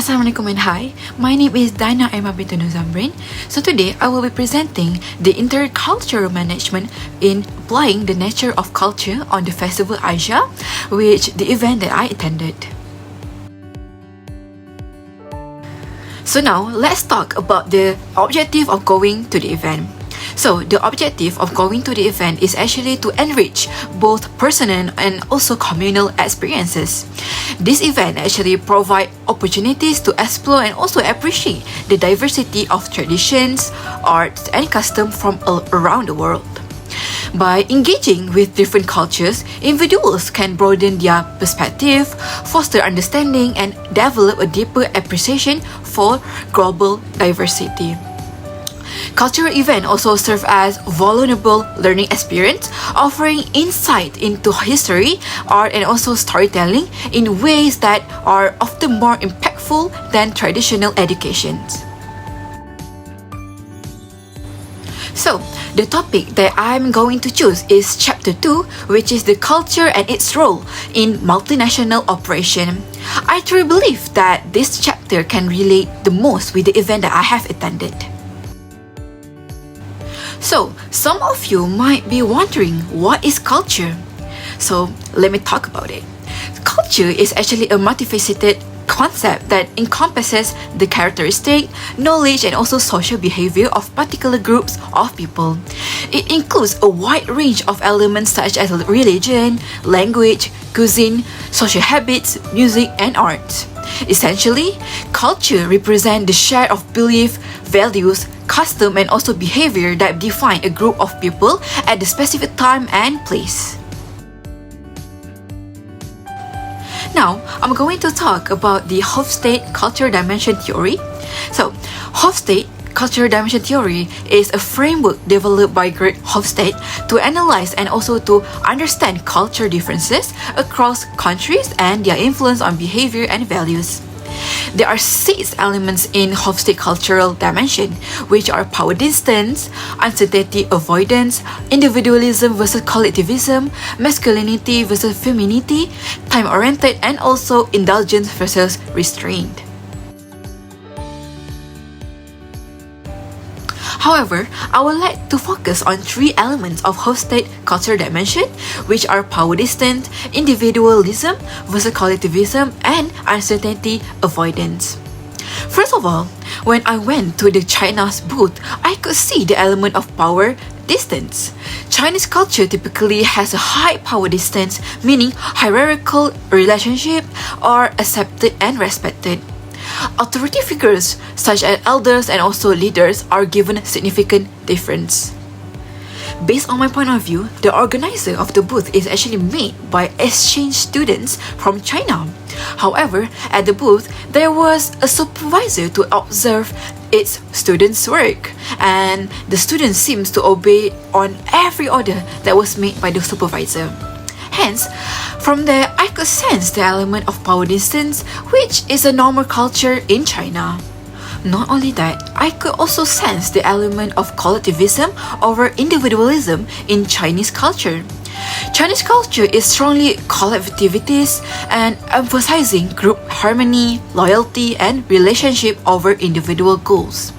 Assalamualaikum and hi, my name is Dina Emma Bintu Zamrin. So today I will be presenting the intercultural management in applying the nature of culture on the Festival Asia, which the event that I attended. So now let's talk about the objective of going to the event. So the objective of going to the event is actually to enrich both personal and also communal experiences. This event actually provides opportunities to explore and also appreciate the diversity of traditions, arts, and customs from around the world. By engaging with different cultures, individuals can broaden their perspective, foster understanding, and develop a deeper appreciation for global diversity. Cultural events also serve as vulnerable learning experience, offering insight into history, art, and also storytelling in ways that are often more impactful than traditional educations. So, the topic that I'm going to choose is Chapter 2, which is the culture and its role in multinational operation. I truly believe that this chapter can relate the most with the event that I have attended. So, some of you might be wondering, what is culture? So, let me talk about it. Culture is actually a multifaceted concept that encompasses the characteristic, knowledge, and also social behavior of particular groups of people. It includes a wide range of elements such as religion, language, cuisine, social habits, music, and art. Essentially, culture represents the share of belief, values, custom, and also behavior that define a group of people at a specific time and place. Now, I'm going to talk about the Hofstede cultural dimension theory. So, Hofstede cultural dimension theory is a framework developed by Greg Hofstede to analyze and also to understand culture differences across countries and their influence on behavior and values. There are 6 elements in Hofstede cultural dimension, which are power distance, uncertainty avoidance, individualism versus collectivism, masculinity versus femininity, time-oriented, and also indulgence versus restraint. However, I would like to focus on 3 elements of Hofstede cultural dimension, which are power distance, individualism versus collectivism, and uncertainty avoidance. First of all, when I went to the China's booth, I could see the element of power distance. Chinese culture typically has a high power distance, meaning hierarchical relationships are accepted and respected. Authority figures such as elders and also leaders are given significant difference. Based on my point of view, the organizer of the booth is actually made by exchange students from China. However, at the booth, there was a supervisor to observe its students' work, and the student seems to obey on every order that was made by the supervisor. Hence, from there, I could sense the element of power distance, which is a normal culture in China. Not only that, I could also sense the element of collectivism over individualism in Chinese culture. Chinese culture is strongly collectivist and emphasizing group harmony, loyalty, and relationship over individual goals.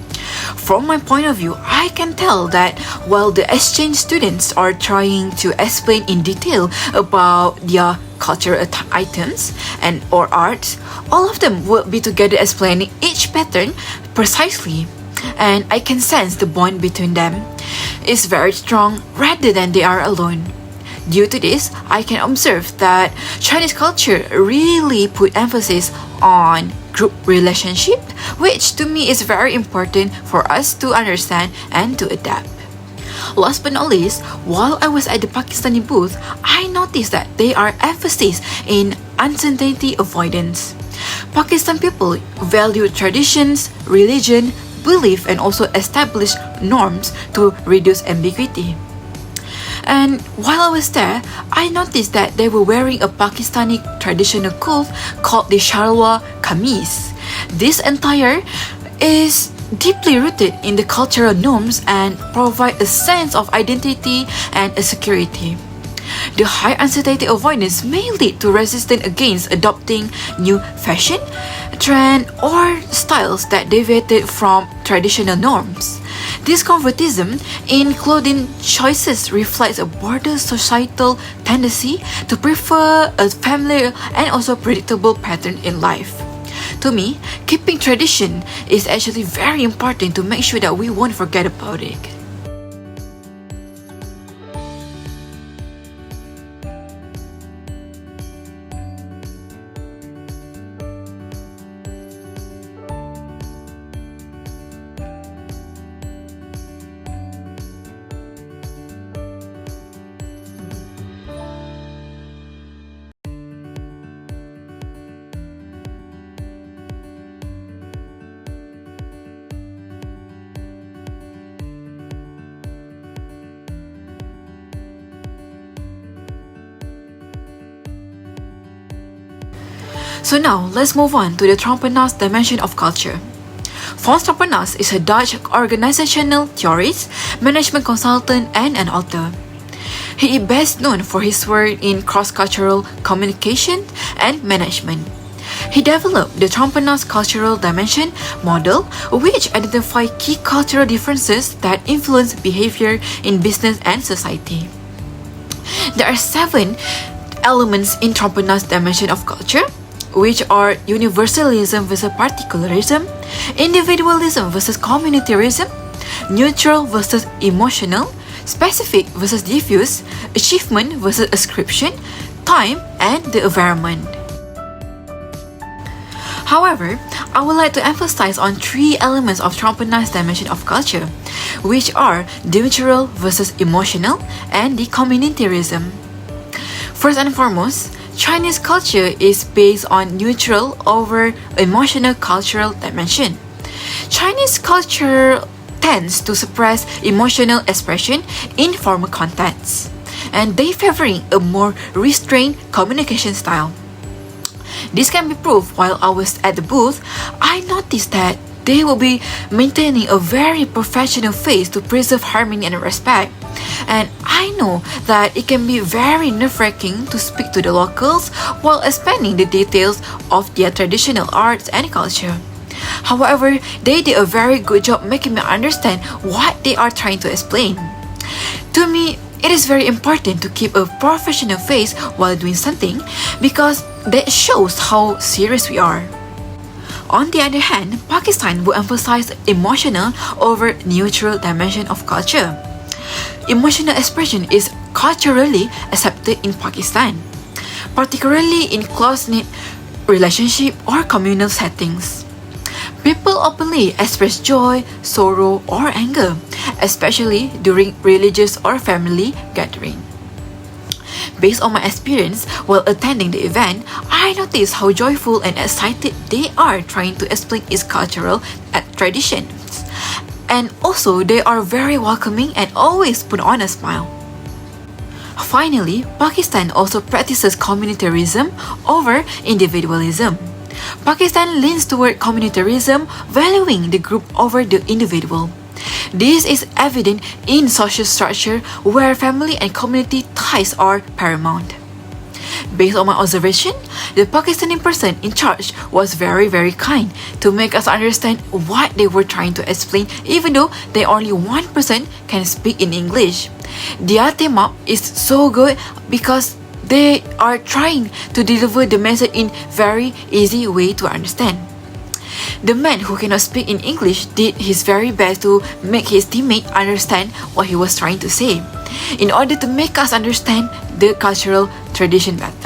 From my point of view, I can tell that while the exchange students are trying to explain in detail about their cultural items and or art, all of them will be together explaining each pattern precisely, and I can sense the bond between them is very strong rather than they are alone. Due to this, I can observe that Chinese culture really put emphasis on group relationship, which to me is very important for us to understand and to adapt. Last but not least, while I was at the Pakistani booth, I noticed that there are emphasis in uncertainty avoidance. Pakistan people value traditions, religion, belief, and also established norms to reduce ambiguity. And while I was there, I noticed that they were wearing a Pakistani traditional cloth called the shalwar kameez. This attire is deeply rooted in the cultural norms and provide a sense of identity and a security. The high uncertainty avoidance may lead to resistance against adopting new fashion, trend, or styles that deviated from traditional norms. This conservatism in clothing choices reflects a broader societal tendency to prefer a familiar and also predictable pattern in life. To me, keeping tradition is actually very important to make sure that we won't forget about it. So now, let's move on to the Trompenaars dimension of culture. Fons Trompenaars is a Dutch organizational theorist, management consultant, and an author. He is best known for his work in cross-cultural communication and management. He developed the Trompenaars cultural dimension model, which identifies key cultural differences that influence behavior in business and society. There are 7 elements in Trompenaars dimension of culture, which are universalism versus particularism, individualism versus communitarism, neutral versus emotional, specific versus diffuse, achievement versus ascription, time, and the environment. However, I would like to emphasize on 3 elements of Trompenaars dimension of culture, which are the neutral versus emotional and the communitarism. First and foremost, Chinese culture is based on neutral over emotional cultural dimension. Chinese culture tends to suppress emotional expression in formal contexts, and they favoring a more restrained communication style. This can be proved while I was at the booth. I noticed that they will be maintaining a very professional face to preserve harmony and respect. And I know that it can be very nerve-wracking to speak to the locals while explaining the details of their traditional arts and culture. However, they did a very good job making me understand what they are trying to explain. To me, it is very important to keep a professional face while doing something because that shows how serious we are. On the other hand, Pakistan will emphasize emotional over neutral dimension of culture. Emotional expression is culturally accepted in Pakistan, particularly in close-knit relationship or communal settings. People openly express joy, sorrow, or anger, especially during religious or family gathering. Based on my experience while attending the event, I noticed how joyful and excited they are trying to explain its cultural traditions. And also, they are very welcoming and always put on a smile. Finally, Pakistan also practices communitarism over individualism. Pakistan leans toward communitarism, valuing the group over the individual. This is evident in social structure where family and community ties are paramount. Based on my observation, the Pakistani person in charge was very kind to make us understand what they were trying to explain, even though they only 1% can speak in English. Their team up is so good because they are trying to deliver the message in very easy way to understand. The man who cannot speak in English did his very best to make his teammate understand what he was trying to say, in order to make us understand the cultural tradition better.